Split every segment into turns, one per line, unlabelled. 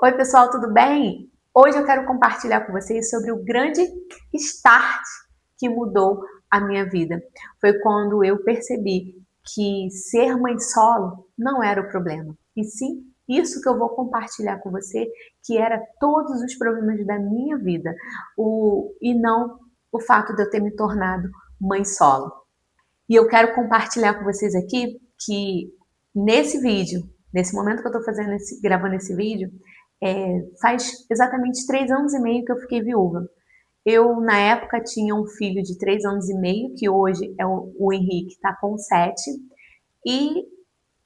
Oi, pessoal, tudo bem? Hoje eu quero compartilhar com vocês sobre o grande start que mudou a minha vida. Foi quando eu percebi que ser mãe solo não era o problema, e sim isso que eu vou compartilhar com você, que era todos os problemas da minha vida, e não o fato de eu ter me tornado mãe solo. E eu quero compartilhar com vocês aqui que nesse vídeo, nesse momento que eu estou gravando esse vídeo, faz exatamente 3 anos e meio que eu fiquei viúva. Eu, na época, tinha um filho de 3 anos e meio, que hoje é o Henrique, está com 7, e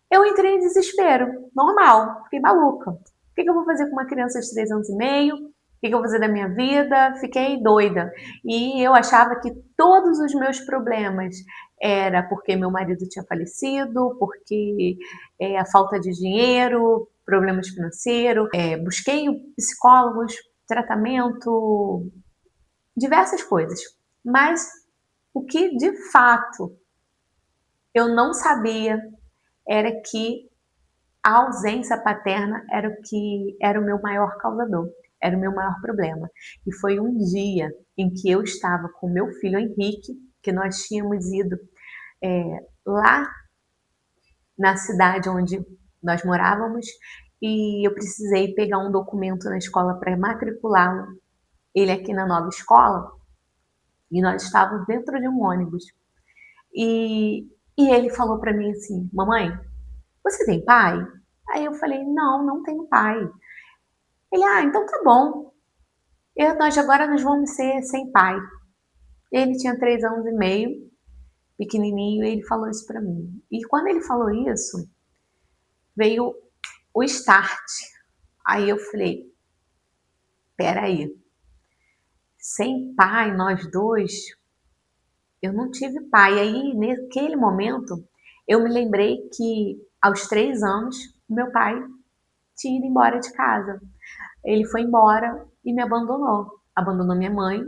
eu entrei em desespero, normal, fiquei maluca. O que eu vou fazer com uma criança de 3 anos e meio? O que eu vou fazer da minha vida? Fiquei doida. E eu achava que todos os meus problemas era porque meu marido tinha falecido, porque a falta de dinheiro, problemas financeiros. Busquei psicólogos, tratamento, diversas coisas. Mas o que de fato eu não sabia era que a ausência paterna era o que era o meu maior causador, era o meu maior problema. E foi um dia em que eu estava com meu filho Henrique, que nós tínhamos ido lá na cidade onde nós morávamos, e eu precisei pegar um documento na escola para matriculá-lo, ele aqui na nova escola, e nós estávamos dentro de um ônibus. E ele falou para mim assim: mamãe, você tem pai? Aí eu falei: não, não tenho pai. Ele: então tá bom. Nós agora nós vamos ser sem pai. Ele tinha 3 anos e meio, pequenininho, e ele falou isso para mim. E quando ele falou isso, veio o start. Aí eu falei: peraí, sem pai, nós dois, eu não tive pai. Aí, naquele momento, eu me lembrei que aos 3 anos, meu pai tinha ido embora de casa. Ele foi embora e me abandonou. Abandonou minha mãe,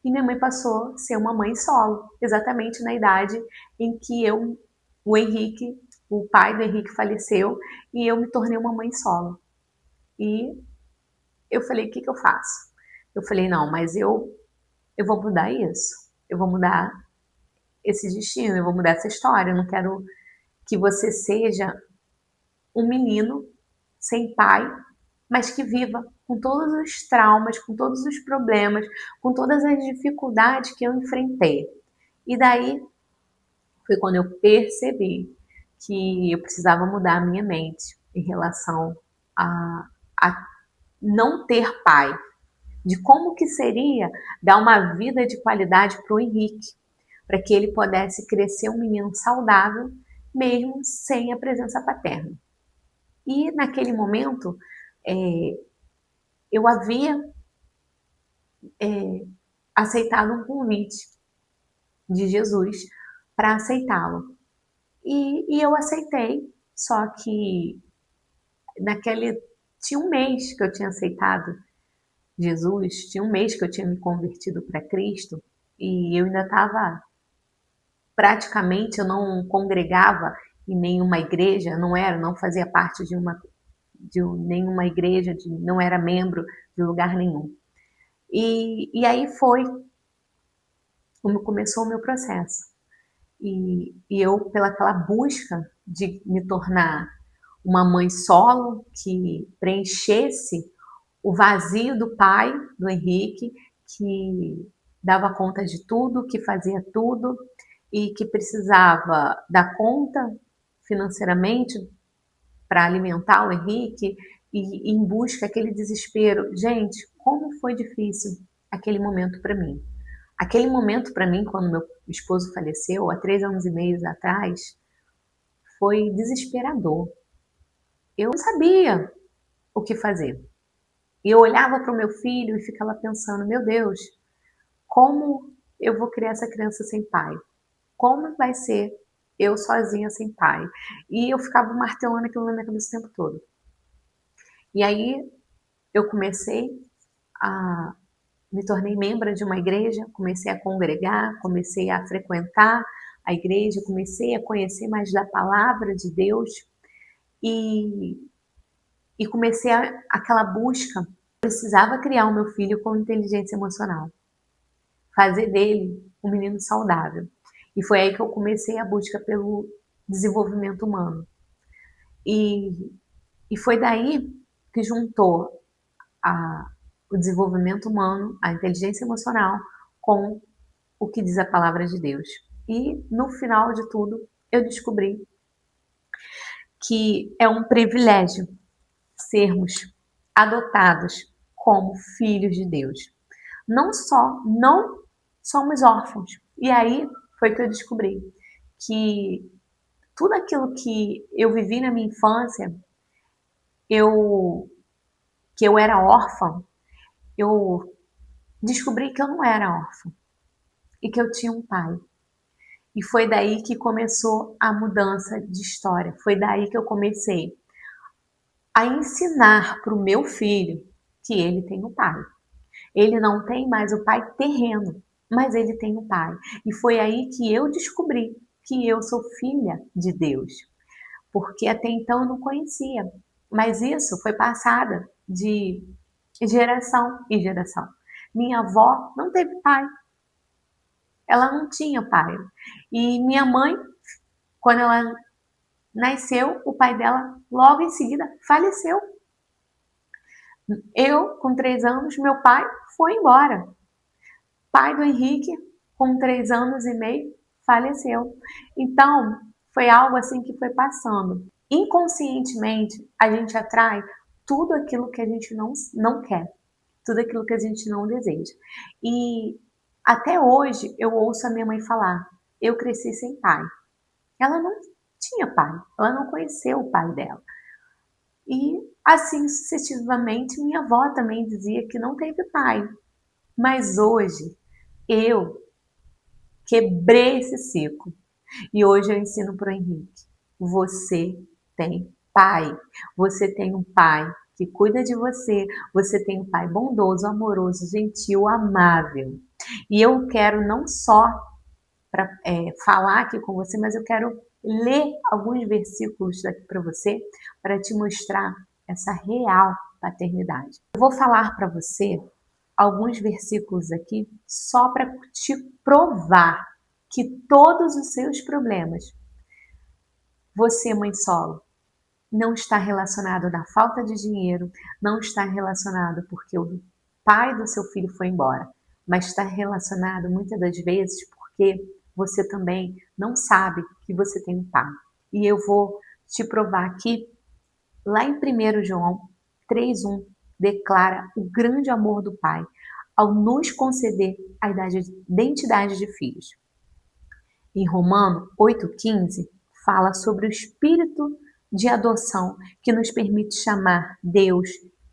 e minha mãe passou a ser uma mãe solo, exatamente na idade em que o pai do Henrique faleceu, e eu me tornei uma mãe solo. E eu falei: o que eu faço? Eu falei: não, mas eu vou mudar isso. Eu vou mudar esse destino, eu vou mudar essa história. Eu não quero que você seja um menino sem pai, mas que viva com todos os traumas, com todos os problemas, com todas as dificuldades que eu enfrentei. E daí foi quando eu percebi que eu precisava mudar a minha mente em relação a não ter pai, de como que seria dar uma vida de qualidade para o Henrique, para que ele pudesse crescer um menino saudável, mesmo sem a presença paterna. E naquele momento, eu havia aceitado um convite de Jesus para aceitá-lo. E eu aceitei, só que naquele tinha um mês que eu tinha aceitado Jesus, tinha um mês que eu tinha me convertido para Cristo, e eu ainda estava, praticamente, eu não congregava em nenhuma igreja, não fazia parte de nenhuma igreja, não era membro de lugar nenhum. E aí foi como começou o meu processo. E eu, pelaquela busca de me tornar uma mãe solo, que preenchesse o vazio do pai, do Henrique, que dava conta de tudo, que fazia tudo, e que precisava dar conta financeiramente para alimentar o Henrique, e em busca aquele desespero. Gente, como foi difícil aquele momento para mim. Aquele momento para mim, quando meu esposo faleceu, há 3 anos e meio atrás, foi desesperador. Eu não sabia o que fazer. E eu olhava para o meu filho e ficava pensando: meu Deus, como eu vou criar essa criança sem pai? Como vai ser eu sozinha sem pai? E eu ficava martelando aquilo na minha cabeça o tempo todo. E aí eu me tornei membro de uma igreja, comecei a congregar, comecei a frequentar a igreja, comecei a conhecer mais da palavra de Deus, e e comecei aquela busca. Precisava criar o meu filho com inteligência emocional, fazer dele um menino saudável. E foi aí que eu comecei a busca pelo desenvolvimento humano. E foi daí que juntou o desenvolvimento humano, a inteligência emocional, com o que diz a palavra de Deus. E no final de tudo, eu descobri que é um privilégio sermos adotados como filhos de Deus. Não somos órfãos. E aí foi que eu descobri que tudo aquilo que eu vivi na minha infância, que eu era órfã, eu descobri que eu não era órfã e que eu tinha um pai. E foi daí que começou a mudança de história. Foi daí que eu comecei a ensinar para o meu filho que ele tem um pai. Ele não tem mais o pai terreno, mas ele tem um pai. E foi aí que eu descobri que eu sou filha de Deus, porque até então eu não conhecia. Mas isso foi passada de geração em geração. Minha avó não teve pai. Ela não tinha pai. E minha mãe, quando ela nasceu, o pai dela logo em seguida faleceu. Eu, com 3 anos, meu pai foi embora. Pai do Henrique, com 3 anos e meio, faleceu. Então, foi algo assim que foi passando. Inconscientemente, a gente atrai tudo aquilo que a gente não quer, tudo aquilo que a gente não deseja. E até hoje eu ouço a minha mãe falar: eu cresci sem pai. Ela não tinha pai, ela não conheceu o pai dela. E assim sucessivamente, minha avó também dizia que não teve pai. Mas hoje eu quebrei esse ciclo. E hoje eu ensino para o Henrique: você tem pai. Você tem um pai que cuida de você. Você tem um pai bondoso, amoroso, gentil, amável. E eu quero não só falar aqui com você, mas eu quero ler alguns versículos daqui para você, para te mostrar essa real paternidade. Eu vou falar para você alguns versículos aqui só para te provar que todos os seus problemas, você, mãe solo, não está relacionado na falta de dinheiro, não está relacionado porque o pai do seu filho foi embora, mas está relacionado muitas das vezes porque você também não sabe que você tem um pai. E eu vou te provar aqui, lá em 1 João 3:1, declara o grande amor do Pai ao nos conceder a identidade de filhos. Em Romano 8,15, fala sobre o espírito de adoção que nos permite chamar Deus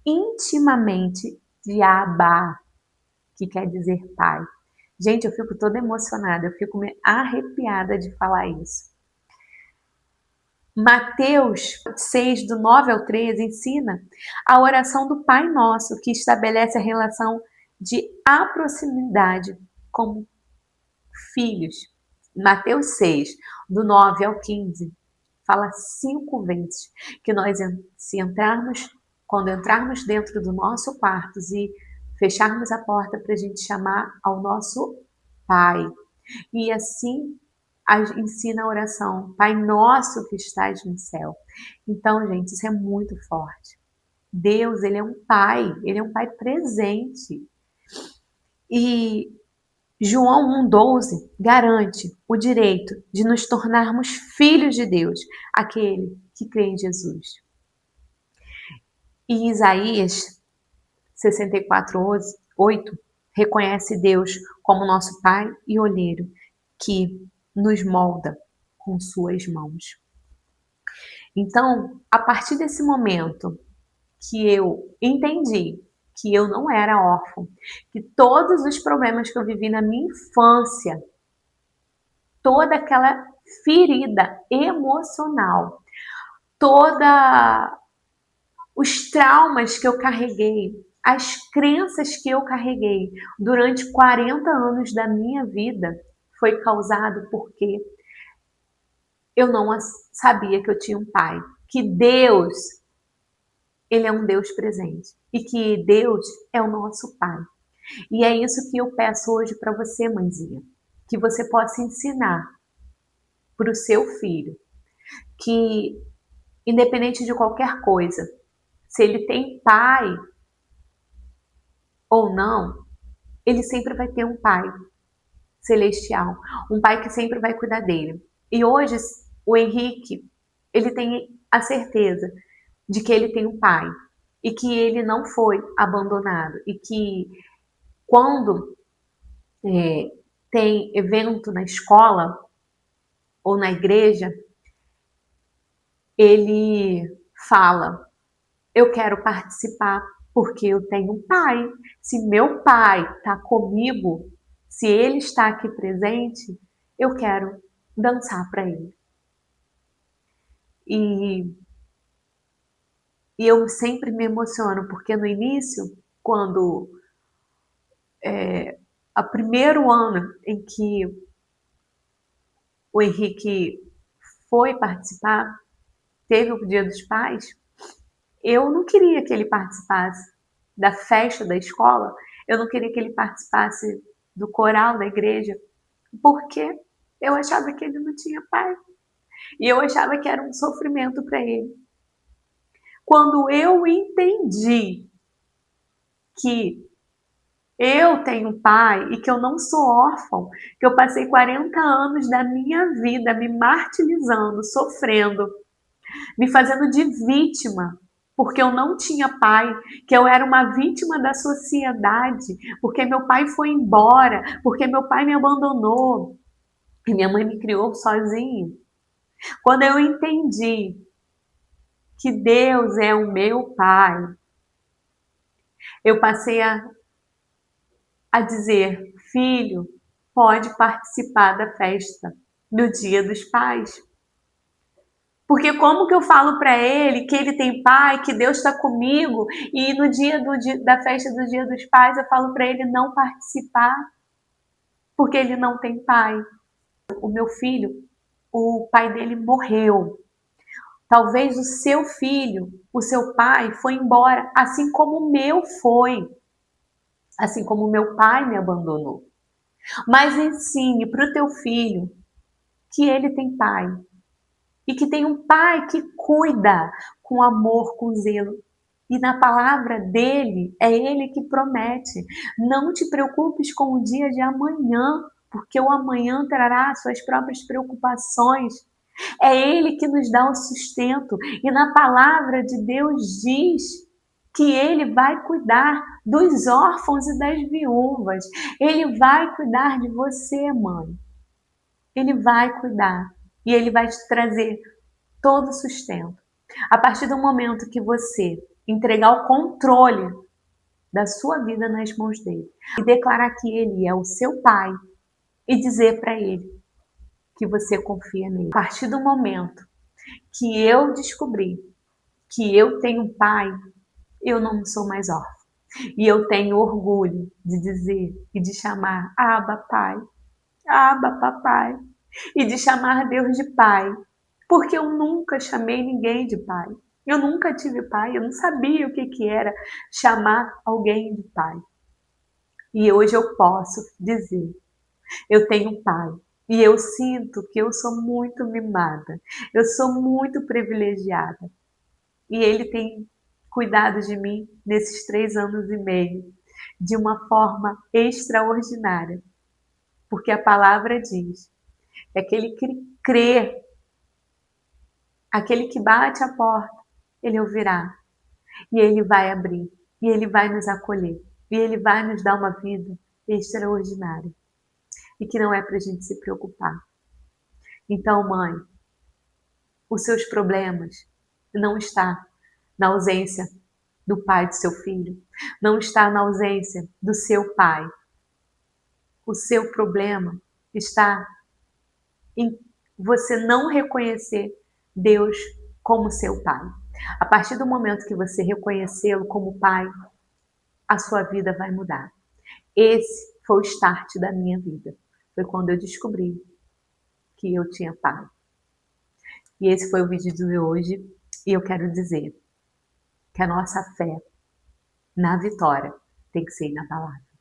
intimamente de Abba, que quer dizer Pai. Gente, eu fico toda emocionada, eu fico arrepiada de falar isso. Mateus 6, do 9 ao 13, ensina a oração do Pai Nosso, que estabelece a relação de proximidade como filhos. Mateus 6, do 9 ao 15, fala 5 vezes que nós, quando entrarmos dentro do nosso quarto e fecharmos a porta para a gente chamar ao nosso Pai. E assim ensina a oração: Pai Nosso que estás no céu. Então, gente, isso é muito forte. Deus, ele é um pai presente. E João 1,12 garante o direito de nos tornarmos filhos de Deus, aquele que crê em Jesus. E Isaías 64:8 reconhece Deus como nosso Pai e olheiro, que nos molda com suas mãos. Então, a partir desse momento que eu entendi que eu não era órfã, que todos os problemas que eu vivi na minha infância, toda aquela ferida emocional, toda os traumas que eu carreguei, as crenças que eu carreguei durante 40 anos da minha vida foi causado porque eu não sabia que eu tinha um pai, que Deus Ele é um Deus presente e que Deus é o nosso Pai. E é isso que eu peço hoje para você, mãezinha, que você possa ensinar para o seu filho que, independente de qualquer coisa, se ele tem pai ou não, ele sempre vai ter um pai celestial, um pai que sempre vai cuidar dele. E hoje o Henrique, ele tem a certeza de que ele tem um pai e que ele não foi abandonado e que quando tem evento na escola ou na igreja, ele fala: eu quero participar porque eu tenho um pai. Se meu pai está comigo, se ele está aqui presente, eu quero dançar para ele. E eu sempre me emociono, porque no início, quando a primeiro ano em que o Henrique foi participar, teve o Dia dos Pais, eu não queria que ele participasse da festa da escola, eu não queria que ele participasse do coral da igreja, porque eu achava que ele não tinha pai. E eu achava que era um sofrimento para ele. Quando eu entendi que eu tenho pai e que eu não sou órfão, que eu passei 40 anos da minha vida me martirizando, sofrendo, me fazendo de vítima, porque eu não tinha pai, que eu era uma vítima da sociedade, porque meu pai foi embora, porque meu pai me abandonou e minha mãe me criou sozinha. Quando eu entendi que Deus é o meu pai, eu passei a dizer: filho, pode participar da festa do Dia dos Pais. Porque como que eu falo para ele que ele tem pai, que Deus está comigo, e no dia da festa do Dia dos Pais eu falo para ele não participar, porque ele não tem pai. O meu filho, o pai dele morreu. Talvez o seu filho, o seu pai foi embora, assim como o meu foi, assim como o meu pai me abandonou. Mas ensine para o teu filho que ele tem pai e que tem um pai que cuida com amor, com zelo. E na palavra dele, é ele que promete. Não te preocupes com o dia de amanhã, porque o amanhã trará suas próprias preocupações. É ele que nos dá o sustento. E na palavra de Deus diz que ele vai cuidar dos órfãos e das viúvas. Ele vai cuidar de você, mãe. Ele vai cuidar. E ele vai te trazer todo o sustento. A partir do momento que você entregar o controle da sua vida nas mãos dele e declarar que ele é o seu pai e dizer para ele que você confia nele. A partir do momento que eu descobri que eu tenho um pai, eu não sou mais órfã. E eu tenho orgulho de dizer e de chamar Abba Pai, Abba Papai, e de chamar Deus de Pai, porque eu nunca chamei ninguém de pai. Eu nunca tive pai, eu não sabia o que era chamar alguém de pai. E hoje eu posso dizer, eu tenho um pai. E eu sinto que eu sou muito mimada, eu sou muito privilegiada. E ele tem cuidado de mim nesses 3 anos e meio, de uma forma extraordinária. Porque a palavra diz, é aquele que crê, aquele que bate a porta, ele ouvirá. E ele vai abrir. E ele vai nos acolher. E ele vai nos dar uma vida extraordinária. E que não é para a gente se preocupar. Então, mãe, os seus problemas não está na ausência do pai do seu filho. Não está na ausência do seu pai. O seu problema está em você não reconhecer Deus como seu pai. A partir do momento que você reconhecê-lo como pai, a sua vida vai mudar. Esse foi o start da minha vida. Foi quando eu descobri que eu tinha pai. E esse foi o vídeo de hoje. E eu quero dizer que a nossa fé na vitória tem que ser inabalável.